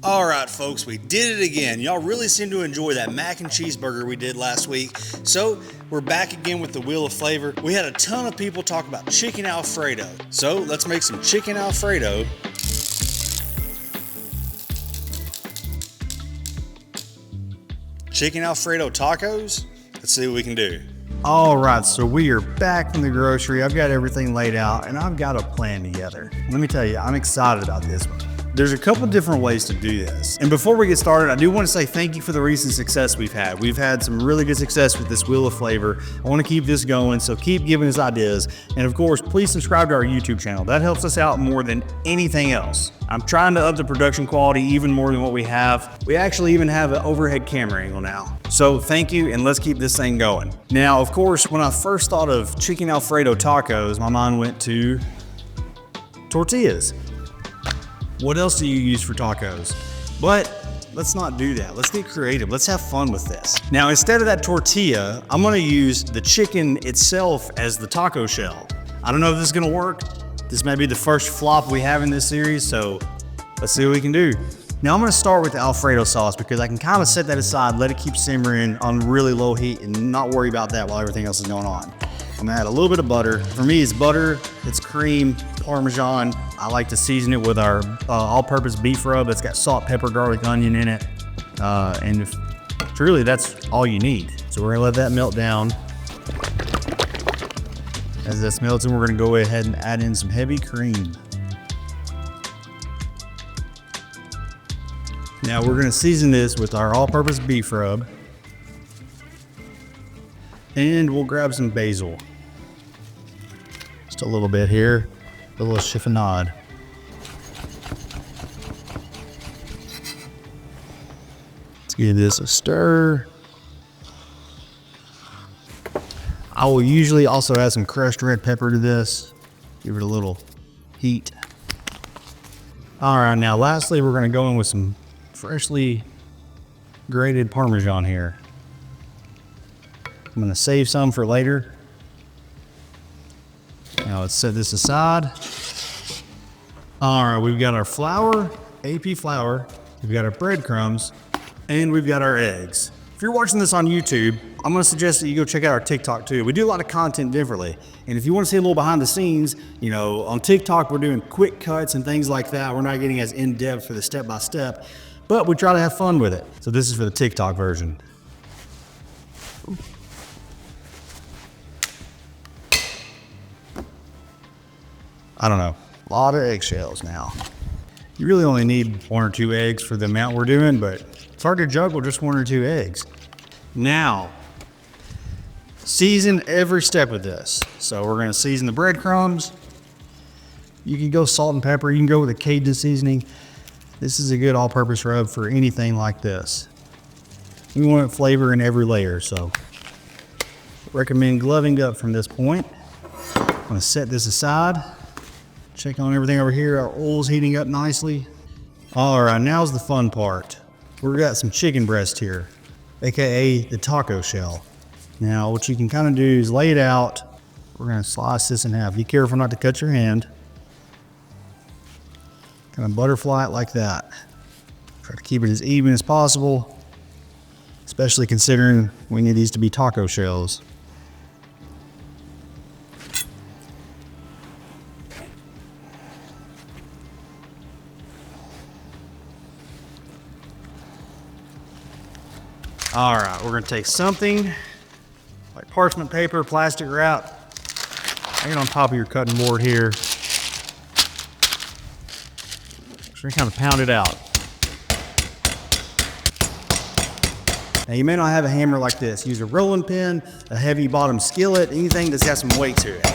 All right, folks, we did it again. Y'all really seem to enjoy that mac and cheese burger we did last week. So we're back again with the Wheel of Flavor. We had a ton of people talk about chicken Alfredo. So let's make some chicken Alfredo. Chicken Alfredo tacos. Let's see what we can do. All right, so we are back from the grocery. I've got everything laid out and I've got a plan together. Let me tell you, I'm excited about this one. There's a couple different ways to do this. And before we get started, I do want to say thank you for the recent success we've had. We've had some really good success with this Wheel of Flavor. I want to keep this going, so keep giving us ideas. And of course, please subscribe to our YouTube channel. That helps us out more than anything else. I'm trying to up the production quality even more than what we have. We actually even have an overhead camera angle now. So thank you, and let's keep this thing going. Now, of course, when I first thought of chicken Alfredo tacos, my mind went to tortillas. What else do you use for tacos? But let's not do that. Let's get creative. Let's have fun with this. Now, instead of that tortilla, I'm gonna use the chicken itself as the taco shell. I don't know if this is gonna work. This may be the first flop we have in this series, so let's see what we can do. Now, I'm gonna start with the Alfredo sauce because I can kind of set that aside, let it keep simmering on really low heat and not worry about that while everything else is going on. I'm gonna add a little bit of butter. For me, it's butter, it's cream, Parmesan. I like to season it with our all-purpose beef rub. It's got salt, pepper, garlic, onion in it. And truly, that's all you need. So we're gonna let that melt down. As that's melting, we're gonna go ahead and add in some heavy cream. Now we're gonna season this with our all-purpose beef rub. And we'll grab some basil. Just a little bit here, a little chiffonade. Let's give this a stir. I will usually also add some crushed red pepper to this. Give it a little heat. All right, now lastly, we're gonna go in with some freshly grated Parmesan here. I'm gonna save some for later. Now let's set this aside. All right, we've got our flour, AP flour, we've got our breadcrumbs, and we've got our eggs. If you're watching this on YouTube, I'm gonna suggest that you go check out our TikTok too. We do a lot of content differently. And if you wanna see a little behind the scenes, you know, on TikTok, we're doing quick cuts and things like that. We're not getting as in-depth for the step-by-step, but we try to have fun with it. So this is for the TikTok version. I don't know, a lot of eggshells now. You really only need 1 or 2 eggs for the amount we're doing, but it's hard to juggle just 1 or 2 eggs. Now, season every step of this. So we're gonna season the breadcrumbs. You can go salt and pepper, you can go with a Cajun seasoning. This is a good all-purpose rub for anything like this. We want flavor in every layer, so recommend gloving up from this point. I'm gonna set this aside. Check on everything over here. Our oil's heating up nicely. All right, now's the fun part. We've got some chicken breast here, AKA the taco shell. Now, what you can kind of do is lay it out. We're gonna slice this in half. Be careful not to cut your hand. Kind of butterfly it like that. Try to keep it as even as possible, especially considering we need these to be taco shells. All right, we're gonna take something like parchment paper, plastic wrap, hang it on top of your cutting board here. Just kind of pound it out. Now you may not have a hammer like this. Use a rolling pin, a heavy bottom skillet, anything that's got some weight to it.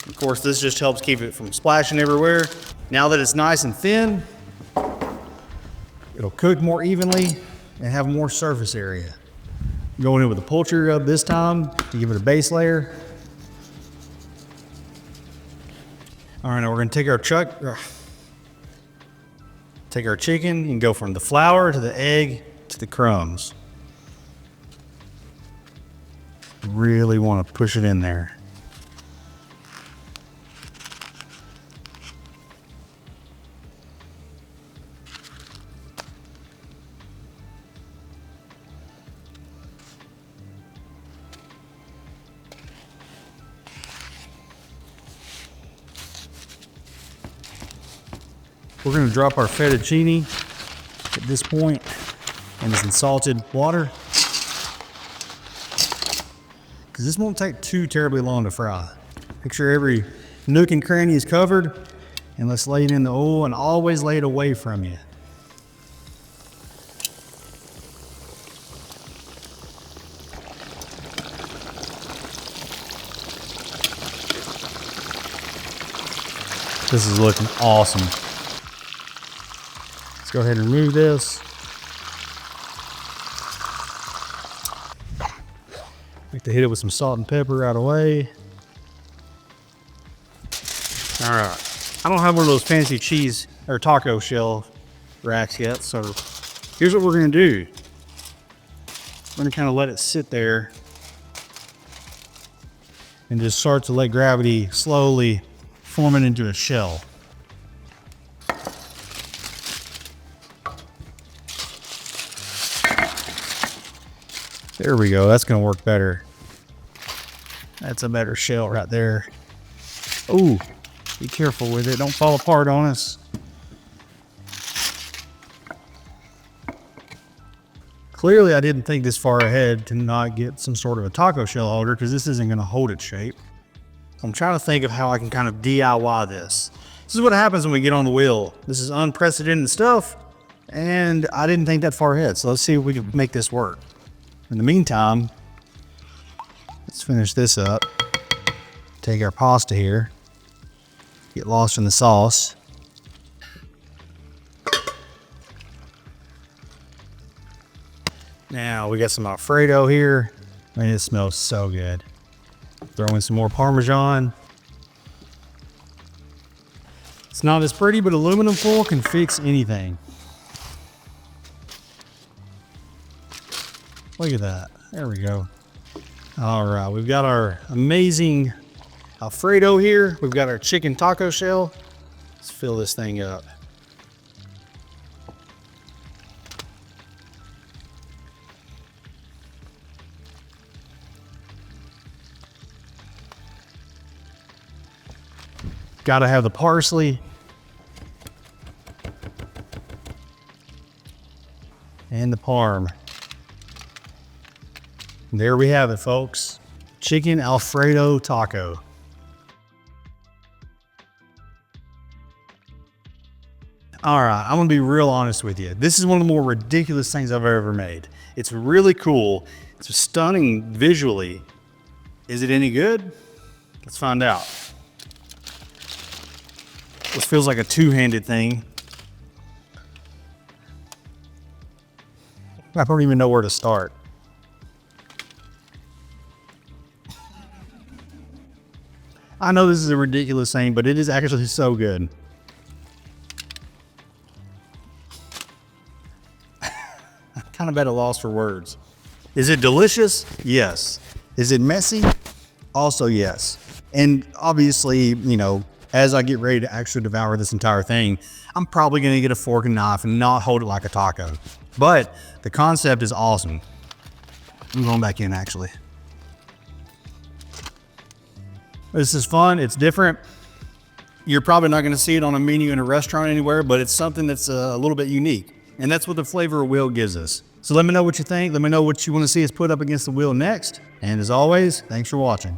Of course, this just helps keep it from splashing everywhere. Now that it's nice and thin, it'll cook more evenly and have more surface area. Going in with a poultry rub this time to give it a base layer. All right, now we're gonna take our chicken and go from the flour to the egg to the crumbs. Really want to push it in there. We're gonna drop our fettuccine at this point in some salted water, because this won't take too terribly long to fry. Make sure every nook and cranny is covered, and let's lay it in the oil, and always lay it away from you. This is looking awesome. Let's go ahead and remove this. Like to hit it with some salt and pepper right away. All right. I don't have one of those fancy cheese or taco shell racks yet, so here's what we're gonna do. We're gonna kind of let it sit there and just start to let gravity slowly form it into a shell. There we go. That's gonna work better. That's a better shell right there. Ooh, be careful with it. Don't fall apart on us. Clearly, I didn't think this far ahead to not get some sort of a taco shell holder, because this isn't gonna hold its shape. I'm trying to think of how I can kind of DIY this. This is what happens when we get on the wheel. This is unprecedented stuff, and I didn't think that far ahead. So let's see if we can make this work. In the meantime, let's finish this up. Take our pasta here. Get lost in the sauce. Now we got some Alfredo here. Man, it smells so good. Throw in some more Parmesan. It's not as pretty, but aluminum foil can fix anything. Look at that. There we go. All right, we've got our amazing Alfredo here. We've got our chicken taco shell. Let's fill this thing up. Gotta have the parsley. And the parm. There we have it, folks. Chicken Alfredo taco. All right, I'm gonna be real honest with you. This is one of the more ridiculous things I've ever made. It's really cool. It's stunning visually. Is it any good? Let's find out. This feels like a two-handed thing. I don't even know where to start. I know this is a ridiculous thing, but it is actually so good. I'm kind of at a loss for words. Is it delicious? Yes. Is it messy? Also yes. And obviously, you know, as I get ready to actually devour this entire thing, I'm probably gonna get a fork and knife and not hold it like a taco. But the concept is awesome. I'm going back in actually. This is fun, it's different. You're probably not gonna see it on a menu in a restaurant anywhere, but it's something that's a little bit unique. And that's what the flavor wheel gives us. So let me know what you think. Let me know what you wanna see us put up against the wheel next. And as always, thanks for watching.